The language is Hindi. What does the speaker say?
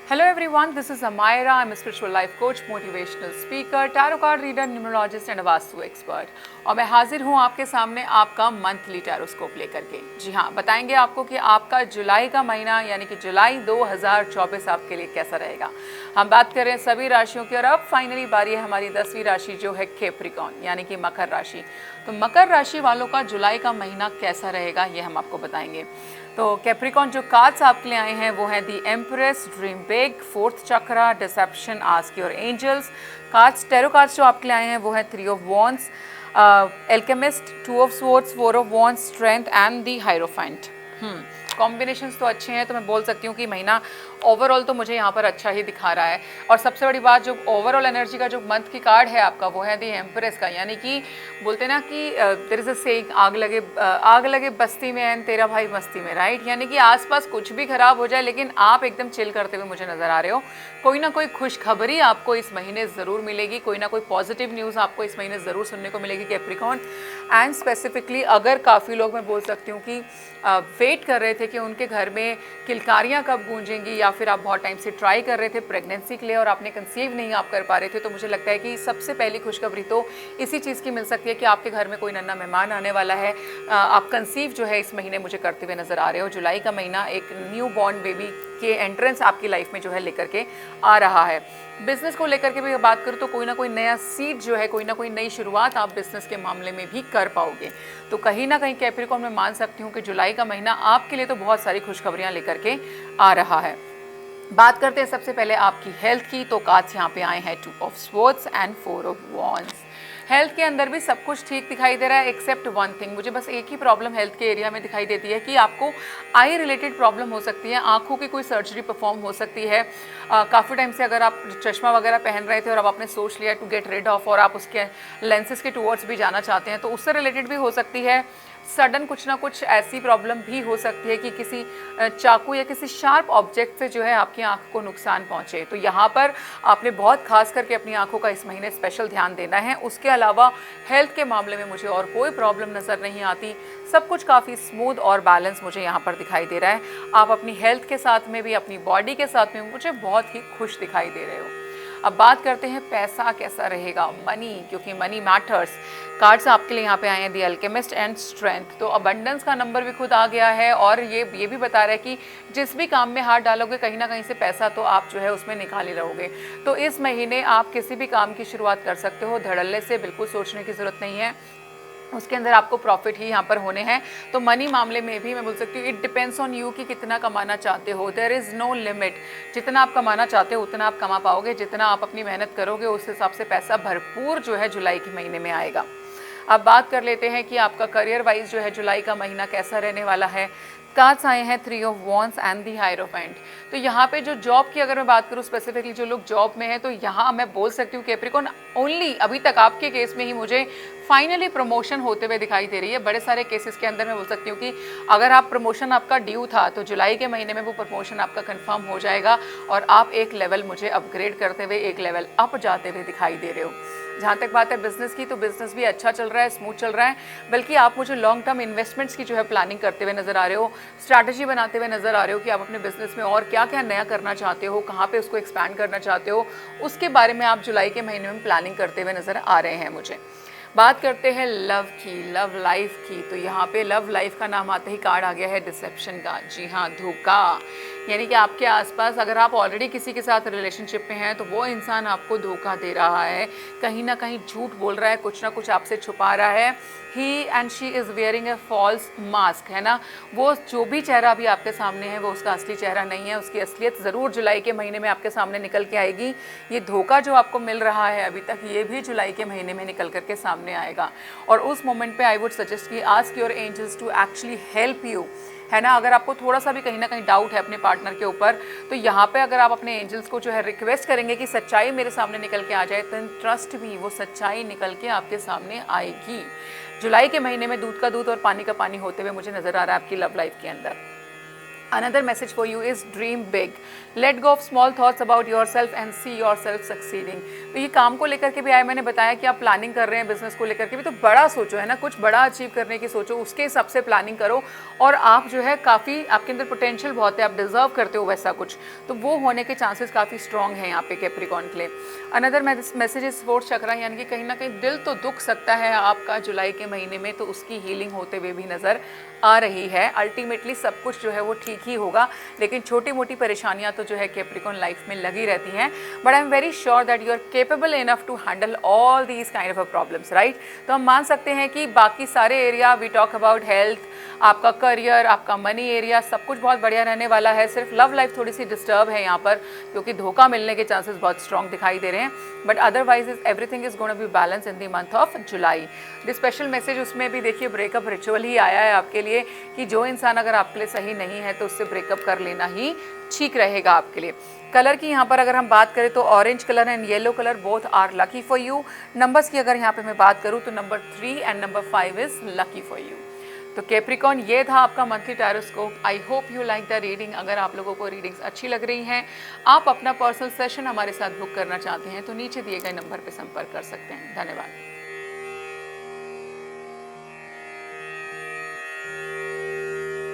Hello everyone, this is Amira. I'm a spiritual life coach, motivational speaker, tarot card reader, numerologist and a vastu expert. और मैं हाजिर हूँ आपके सामने आपका मंथली टैरोस्कोप लेकर के। जी हाँ, बताएंगे आपको कि आपका जुलाई का महीना यानी कि जुलाई 2024 आपके लिए कैसा रहेगा। हम बात कर रहे हैं सभी राशियों की और अब फाइनली बारी है हमारी 10वीं राशि जो है कैप्रिकॉर्न यानी कि मकर राशि। तो मकर राशि वालों का जुलाई का महीना कैसा रहेगा ये हम आपको बताएंगे। तो कैप्रिकॉर्न जो कार्ड्स आपके लिए आए हैं वो हैं the empress, dream big, fourth chakra, deception, ask your angels. Cards tarot cards जो आपके लिए आए हैं वो है 3 of wands, alchemist, 2 of swords, 4 of wands, strength and the hierophant. Combinations तो अच्छे हैं, तो मैं बोल सकती हूँ कि महीना ओवरऑल तो मुझे यहाँ पर अच्छा ही दिखा रहा है। और सबसे बड़ी बात, जो ओवरऑल एनर्जी का जो मंथ की कार्ड है आपका वो है दी एम्प्रेस का, यानी कि बोलते ना कि देयर इज अ सेइंग, आग लगे बस्ती में एंड तेरा भाई मस्ती में, राइट। यानी कि आसपास कुछ भी खराब हो जाए लेकिन आप एकदम चिल करते हुए मुझे नजर आ रहे हो। कोई ना कोई खुशखबरी आपको इस महीने ज़रूर मिलेगी, कोई ना कोई पॉजिटिव न्यूज़ आपको इस महीने ज़रूर सुनने को मिलेगी कैप्रिकॉर्न। एंड स्पेसिफिकली अगर काफ़ी लोग, मैं बोल सकती हूँ कि वेट कर रहे थे कि उनके घर में किलकारियाँ कब गूंजेंगी, या फिर आप बहुत टाइम से ट्राई कर रहे थे प्रेगनेंसी के लिए और आपने कंसीव नहीं आप कर पा रहे थे, तो मुझे लगता है कि सबसे पहली खुशखबरी तो इसी चीज़ की मिल सकती है कि आपके घर में कोई नन्हा मेहमान आने वाला है। आप कंसीव जो है इस महीने मुझे करते हुए नज़र आ रहे हो। जुलाई का महीना एक न्यू बॉर्न बेबी के एंट्रेंस आपकी लाइफ में जो है लेकर के आ रहा है। बिजनेस को लेकर के भी बात करूँ तो कोई ना कोई नया सीड जो है, कोई ना कोई नई शुरुआत आप बिजनेस के मामले में भी कर पाओगे। तो कहीं ना कहीं कैप्रिकॉर्न में मान सकती हूँ कि जुलाई का महीना आपके लिए तो बहुत सारी खुशखबरियाँ लेकर के आ रहा है। बात करते हैं सबसे पहले आपकी हेल्थ की। तो कार्ड्स यहाँ पे आए हैं 2 of swords and 4 of wands. Health के अंदर भी सब कुछ ठीक दिखाई दे रहा है एक्सेप्ट वन थिंग। मुझे बस एक ही प्रॉब्लम हेल्थ के एरिया में दिखाई देती है कि आपको आई रिलेटेड प्रॉब्लम हो सकती है, आंखों की कोई सर्जरी परफॉर्म हो सकती है। काफ़ी टाइम से अगर आप चश्मा वगैरह पहन रहे थे और अब आपने सोच लिया टू गेट रिड ऑफ और आप उसके लेंसेज के टूवर्ड्स भी जाना चाहते हैं, तो उससे रिलेटेड भी हो सकती है। सडन कुछ ना कुछ ऐसी प्रॉब्लम भी हो सकती है कि किसी चाकू या किसी शार्प ऑब्जेक्ट से जो है आपकी आंख को नुकसान पहुंचे। तो यहाँ पर आपने बहुत खास करके अपनी आंखों का इस महीने स्पेशल ध्यान देना है। उसके अलावा हेल्थ के मामले में मुझे और कोई प्रॉब्लम नज़र नहीं आती। सब कुछ काफ़ी स्मूथ और बैलेंस मुझे यहाँ पर दिखाई दे रहा है। आप अपनी हेल्थ के साथ में भी, अपनी बॉडी के साथ में मुझे बहुत ही खुश दिखाई दे रहे हो। अब बात करते हैं पैसा कैसा रहेगा, मनी, क्योंकि मनी मैटर्स। कार्ड्स आपके लिए यहाँ पे आए हैं दी अल्केमिस्ट एंड स्ट्रेंथ। तो अबंडेंस का नंबर भी खुद आ गया है और ये भी बता रहा है कि जिस भी काम में हाथ डालोगे कहीं ना कहीं से पैसा तो आप जो है उसमें निकाल ही रहोगे। तो इस महीने आप किसी भी काम की शुरुआत कर सकते हो, धड़ल्ले से, बिल्कुल सोचने की ज़रूरत नहीं है। उसके अंदर आपको प्रॉफिट ही यहाँ पर होने हैं। तो मनी मामले में भी मैं बोल सकती हूँ इट डिपेंड्स ऑन यू कि कितना कमाना चाहते हो। There is no limit. जितना आप कमाना चाहते हो उतना आप कमा पाओगे, जितना आप अपनी मेहनत करोगे उस हिसाब से पैसा भरपूर जो है जुलाई के महीने में आएगा। अब बात कर लेते हैं कि आपका करियर वाइज जो है जुलाई का महीना कैसा रहने वाला है। कार्ड्स आए हैं 3 of wands and the hierophant. तो यहाँ पे जो जॉब की अगर मैं बात करूँ स्पेसिफिकली जो लोग जॉब में हैं, तो यहाँ मैं बोल सकती हूँ कैप्रिकॉर्न ओनली अभी तक आपके केस में ही मुझे फाइनली प्रमोशन होते हुए दिखाई दे रही है। बड़े सारे केसेस के अंदर मैं बोल सकती हूँ कि अगर आप प्रमोशन आपका ड्यू था तो जुलाई के महीने में वो प्रमोशन आपका कंफर्म हो जाएगा और आप एक लेवल मुझे अपग्रेड करते हुए, एक लेवल अप जाते हुए दिखाई दे रहे हो। जहाँ तक बात है बिजनेस की, तो बिजनेस भी अच्छा चल रहा है, स्मूथ चल रहा है। बल्कि आप मुझे लॉन्ग टर्म इन्वेस्टमेंट्स की जो है प्लानिंग करते हुए नजर आ रहे हो, स्ट्रैटेजी बनाते हुए नजर आ रहे हो कि आप अपने बिजनेस में और क्या क्या नया करना चाहते हो, कहाँ पे उसको एक्सपैंड करना चाहते हो, उसके बारे में आप जुलाई के महीने में प्लानिंग करते हुए नजर आ रहे हैं मुझे। बात करते हैं लव की, लव लाइफ की। तो यहाँ पे लव लाइफ का नाम आते ही कार्ड आ गया है डिसेप्शन का। जी हाँ, धोखा। यानी कि आपके आसपास अगर आप ऑलरेडी किसी के साथ रिलेशनशिप में हैं तो वो इंसान आपको धोखा दे रहा है, कहीं ना कहीं झूठ बोल रहा है, कुछ ना कुछ आपसे छुपा रहा है। He and she is wearing a false mask, है ना। वो जो भी चेहरा अभी आपके सामने है वो उसका असली चेहरा नहीं है। उसकी असलियत ज़रूर जुलाई के महीने में आपके सामने निकल के आएगी। ये धोखा जो आपको मिल रहा है अभी तक, ये भी जुलाई के महीने में निकल करके सामने आएगा। और उस मोमेंट पे आई वुड सजेस्ट कि ask your angels to actually help you, है ना। अगर आपको थोड़ा सा भी कहीं ना कहीं डाउट है अपने पार्टनर के ऊपर, तो यहाँ पे अगर आप अपने एंजल्स को जो है रिक्वेस्ट करेंगे कि सच्चाई मेरे सामने निकल के आ जाए, तो ट्रस्ट भी वो सच्चाई निकल के आपके सामने आएगी। जुलाई के महीने में दूध का दूध और पानी का पानी होते हुए मुझे नजर आ रहा है आपकी लव लाइफ के अंदर। Another message for you is dream big. Let go of small thoughts about yourself and see yourself succeeding. तो ये काम को लेकर के भी आए, मैंने बताया कि आप प्लानिंग कर रहे हैं बिजनेस को लेकर के भी, तो बड़ा सोचो, है ना, कुछ बड़ा अचीव करने की सोचो, उसके हिसाब से प्लानिंग करो। और आप जो है काफ़ी, आपके अंदर पोटेंशियल बहुत है, आप डिजर्व करते हो वैसा कुछ, तो वो होने के चांसेस काफ़ी स्ट्रॉन्ग हैं यहाँ पे कैप्रिकॉर्न के लिए। अनदर मैसेज इज फोर्थ चक्रा, यानी कि कहीं ना कहीं दिल तो दुख सकता है आपका जुलाई के महीने में, तो उसकी हीलिंग होते हुए भी नज़र आ रही है। अल्टीमेटली सब कुछ जो है वो ठीक ही होगा, लेकिन छोटी मोटी परेशानियां तो जो है कैप्रिकॉर्न लाइफ में लगी रहती हैं। But I am very sure that you are capable enough to handle all these kind of problems, right. तो हम मान सकते हैं कि बाकी सारे area, we talk about health, आपका करियर, आपका मनी एरिया, सब कुछ बहुत बढ़िया रहने वाला है। सिर्फ लव लाइफ थोड़ी सी डिस्टर्ब है यहाँ पर, क्योंकि धोखा मिलने के चांसेस बहुत स्ट्रॉन्ग दिखाई दे रहे हैं। But otherwise is everything is gonna be balance in the month of July. The special message उसमें भी देखिए ब्रेकअप रिचुअल ही आया है आपके लिए, कि जो इंसान अगर आपके लिए सही नहीं है तो उससे ब्रेकअप कर लेना ही ठीक रहेगा आपके लिए। कलर की यहाँ पर अगर हम बात करें तो orange colour and yellow colour both are lucky for you. Numbers की अगर यहाँ पे मैं बात करूँ तो number 3 and number 5 is lucky for you. तो कैप्रिकॉर्न, ये था आपका monthly tarotscope. I hope you like the reading. अगर आप लोगों को रीडिंग्स अच्छी लग रही हैं, आप अपना पर्सनल सेशन हमारे साथ बुक करना चाहते हैं, तो नीचे दिए गए नंबर पर संपर्क कर सकते हैं। धन्यवाद।